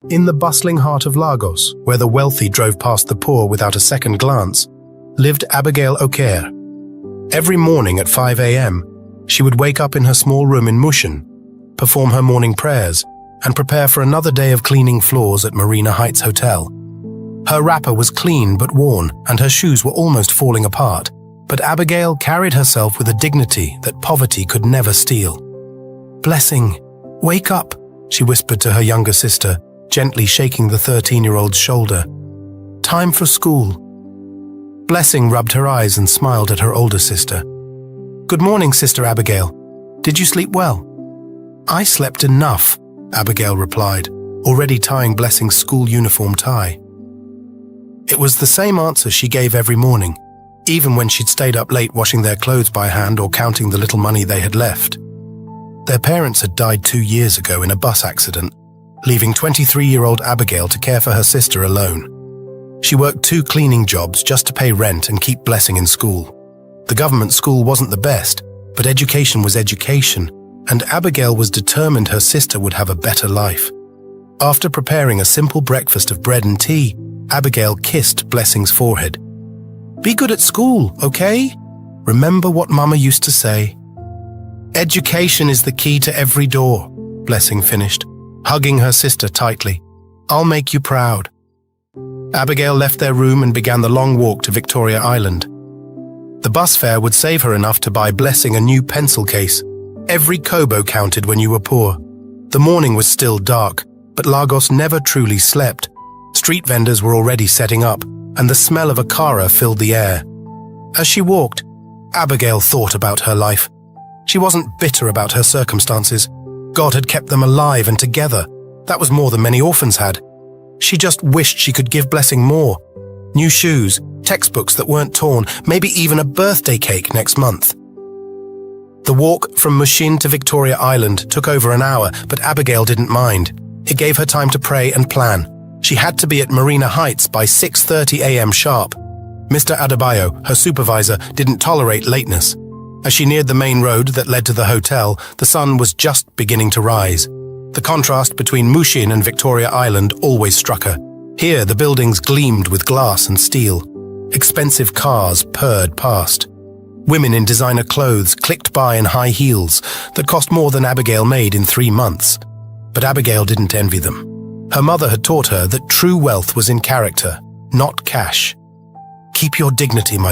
In the bustling heart of Lagos, where the wealthy drove past the poor without a second glance, lived Abigail Okere. Every morning at 5 a.m., she would wake up in her small room in Mushin, perform her morning prayers, and prepare for another day of cleaning floors at Marina Heights Hotel. Her wrapper was clean but worn, and her shoes were almost falling apart, but Abigail carried herself with a dignity that poverty could never steal. "Blessing, wake up," she whispered to her younger sister, gently shaking the 13-year-old's shoulder. "Time for school." Blessing rubbed her eyes and smiled at her older sister. "Good morning, Sister Abigail. Did you sleep well?" "I slept enough," Abigail replied, already tying Blessing's school uniform tie. It was the same answer she gave every morning, even when she'd stayed up late washing their clothes by hand or counting the little money they had left. Their parents had died 2 years ago in a bus accident, leaving 23-year-old Abigail to care for her sister alone. She worked 2 cleaning jobs just to pay rent and keep Blessing in school. The government school wasn't the best, but education was education, and Abigail was determined her sister would have a better life. After preparing a simple breakfast of bread and tea, Abigail kissed Blessing's forehead. "Be good at school, okay? Remember what Mama used to say." "Education is the key to every door," Blessing finished, hugging her sister tightly. "I'll make you proud." Abigail left their room and began the long walk to Victoria Island. The bus fare would save her enough to buy Blessing a new pencil case. Every kobo counted when you were poor. The morning was still dark, but Lagos never truly slept. Street vendors were already setting up, and the smell of akara filled the air. As she walked, Abigail thought about her life. She wasn't bitter about her circumstances. God had kept them alive and together. That was more than many orphans had. She just wished she could give Blessing more. New shoes, textbooks that weren't torn, maybe even a birthday cake next month. The walk from Mushin to Victoria Island took over an hour, but Abigail didn't mind. It gave her time to pray and plan. She had to be at Marina Heights by 6:30 a.m. sharp. Mr. Adebayo, her supervisor, didn't tolerate lateness. As she neared the main road that led to the hotel, the sun was just beginning to rise. The contrast between Mushin and Victoria Island always struck her. Here, the buildings gleamed with glass and steel. Expensive cars purred past. Women in designer clothes clicked by in high heels that cost more than Abigail made in 3 months. But Abigail didn't envy them. Her mother had taught her that true wealth was in character, not cash. "Keep your dignity, my